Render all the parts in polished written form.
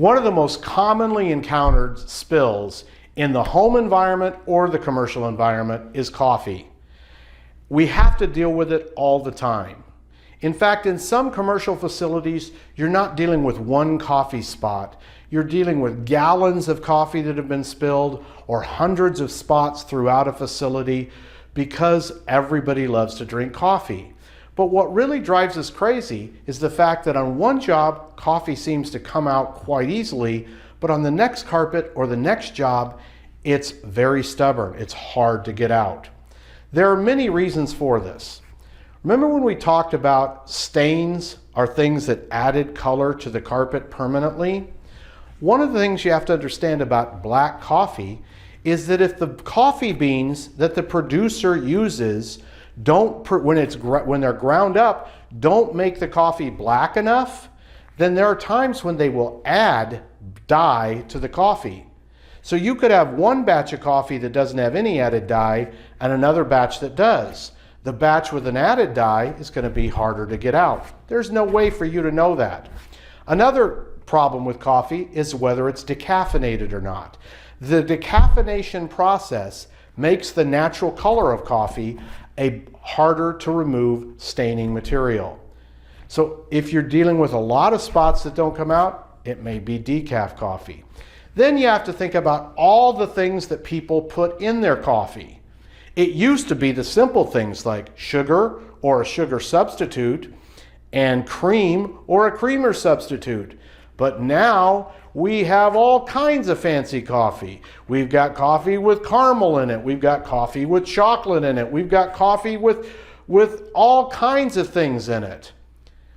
One of the most commonly encountered spills in the home environment or the commercial environment is coffee. We have to deal with it all the time. In fact, in some commercial facilities, you're not dealing with one coffee spot. You're dealing with gallons of coffee that have been spilled or hundreds of spots throughout a facility because everybody loves to drink coffee. But what really drives us crazy is the fact that on one job, coffee seems to come out quite easily, but on the next carpet or the next job, it's very stubborn. It's hard to get out. There are many reasons for this. Remember when we talked about stains are things that added color to the carpet permanently? One of the things you have to understand about black coffee is that if the coffee beans that the producer uses when they're ground up, don't make the coffee black enough, then there are times when they will add dye to the coffee. So you could have one batch of coffee that doesn't have any added dye and another batch that does. The batch with an added dye is going to be harder to get out. There's no way for you to know that. Another problem with coffee is whether it's decaffeinated or not. The decaffeination process makes the natural color of coffee a harder to remove staining material. So if you're dealing with a lot of spots that don't come out, it may be decaf coffee. Then you have to think about all the things that people put in their coffee. It used to be the simple things like sugar or a sugar substitute and cream or a creamer substitute. But now we have all kinds of fancy coffee. We've got coffee with caramel in it. We've got coffee with chocolate in it. We've got coffee with all kinds of things in it.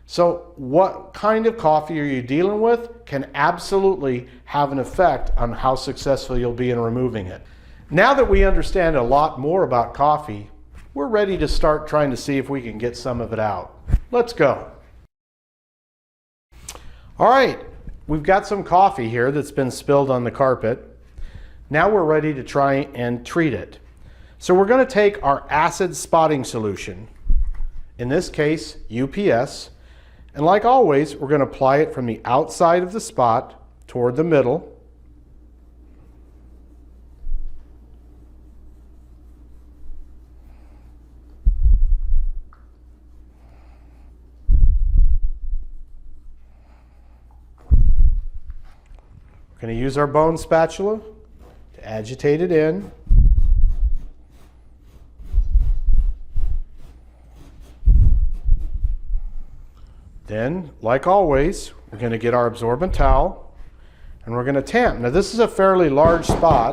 So what kind of coffee are you dealing with can absolutely have an effect on how successful you'll be in removing it. Now that we understand a lot more about coffee, we're ready to start trying to see if we can get some of it out. Let's go. All right, we've got some coffee here that's been spilled on the carpet. Now we're ready to try and treat it. So we're going to take our acid spotting solution, in this case UPS, and like always, we're going to apply it from the outside of the spot toward the middle. We're going to use our bone spatula to agitate it in. Then, like always, we're going to get our absorbent towel and we're going to tamp. Now this is a fairly large spot,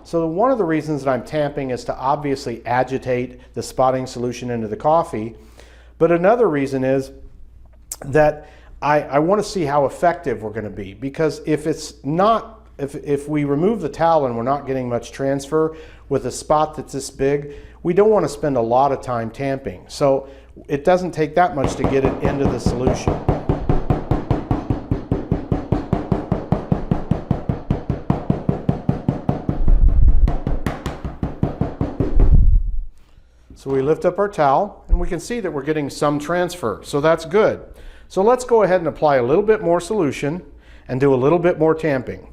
so one of the reasons that I'm tamping is to obviously agitate the spotting solution into the coffee, but another reason is that I want to see how effective we're going to be, because if we remove the towel and we're not getting much transfer with a spot that's this big, we don't want to spend a lot of time tamping. So it doesn't take that much to get it into the solution. So we lift up our towel and we can see that we're getting some transfer, so that's good. So let's go ahead and apply a little bit more solution and do a little bit more tamping.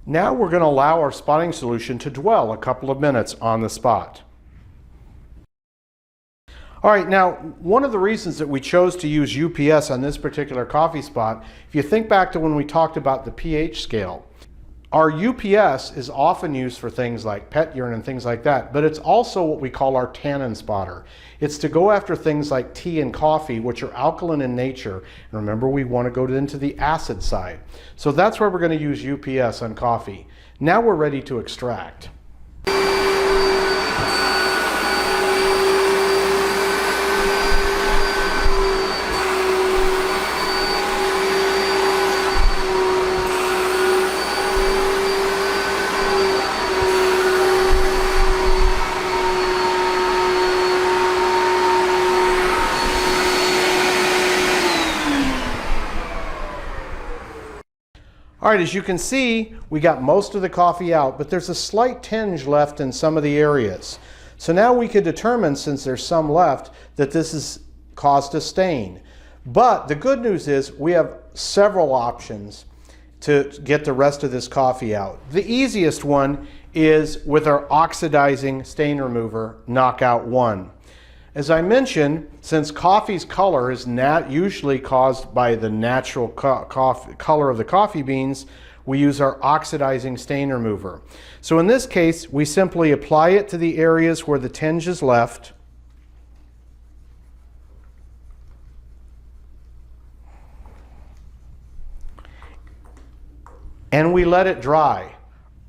Now we're going to allow our spotting solution to dwell a couple of minutes on the spot. All right, now one of the reasons that we chose to use UPS on this particular coffee spot, if you think back to when we talked about the pH scale, our UPS is often used for things like pet urine and things like that, but it's also what we call our tannin spotter. It's to go after things like tea and coffee, which are alkaline in nature. And remember, we want to go into the acid side. So that's where we're going to use UPS on coffee. Now we're ready to extract. All right, as you can see, we got most of the coffee out, but there's a slight tinge left in some of the areas. So now we could determine, since there's some left, that this has caused a stain. But the good news is we have several options to get the rest of this coffee out. The easiest one is with our oxidizing stain remover, Knockout 1. As I mentioned, since coffee's color is usually caused by the natural color of the coffee beans, we use our oxidizing stain remover. So in this case, we simply apply it to the areas where the tinge is left. And we let it dry.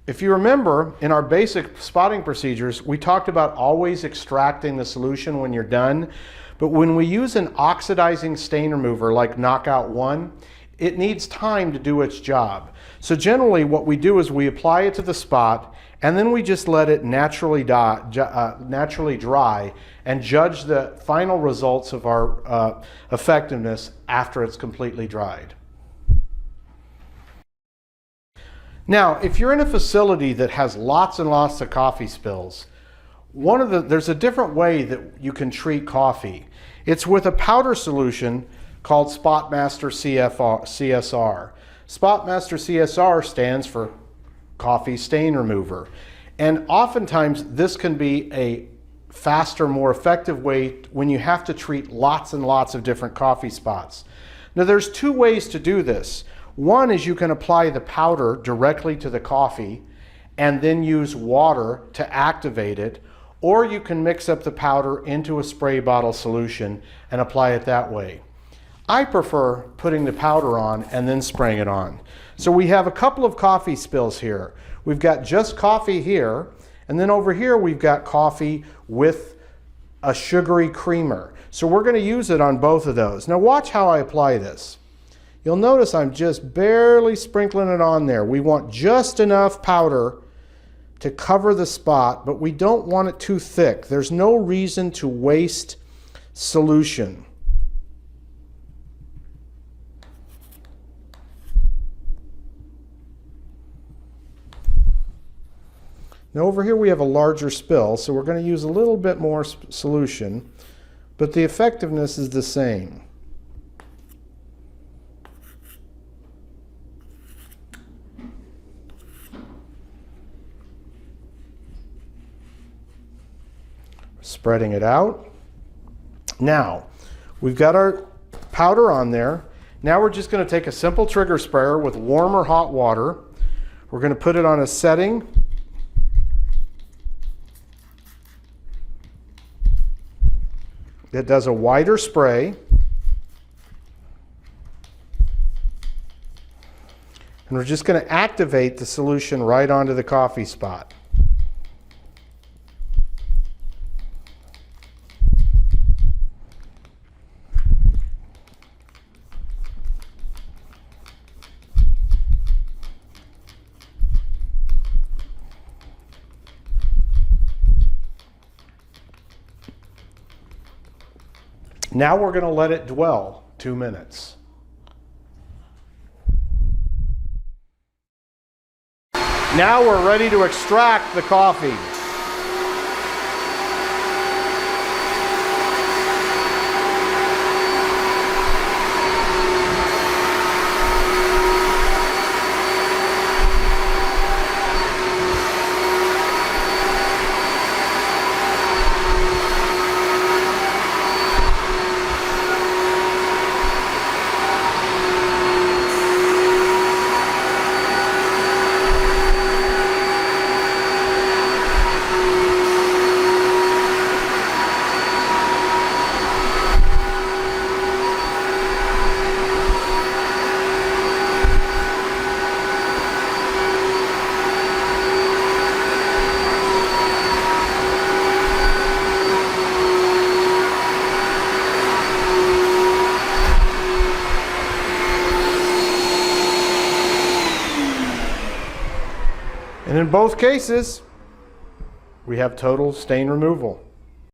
If you remember, in our basic spotting procedures, we talked about always extracting the solution when you're done. But when we use an oxidizing stain remover like Knockout 1, it needs time to do its job. So generally what we do is we apply it to the spot, and then we just let it naturally dry and judge the final results of our effectiveness after it's completely dried. Now, if you're in a facility that has lots and lots of coffee spills, there's a different way that you can treat coffee. It's with a powder solution called Spotmaster CSR. Spotmaster CSR stands for Coffee Stain Remover. And oftentimes this can be a faster, more effective way when you have to treat lots and lots of different coffee spots. Now there's two ways to do this. One is you can apply the powder directly to the coffee and then use water to activate it, or you can mix up the powder into a spray bottle solution and apply it that way. I prefer putting the powder on and then spraying it on. So we have a couple of coffee spills here. We've got just coffee here, and then over here we've got coffee with a sugary creamer. So we're going to use it on both of those. Now watch how I apply this. You'll notice I'm just barely sprinkling it on there. We want just enough powder to cover the spot, but we don't want it too thick. There's no reason to waste solution. Now over here we have a larger spill, so we're going to use a little bit more solution, but the effectiveness is the same. Spreading it out. Now, we've got our powder on there. Now we're just going to take a simple trigger sprayer with warm or hot water. We're going to put it on a setting that does a wider spray. And we're just going to activate the solution right onto the coffee spot. Now we're going to let it dwell 2 minutes. Now we're ready to extract the coffee. And in both cases, we have total stain removal.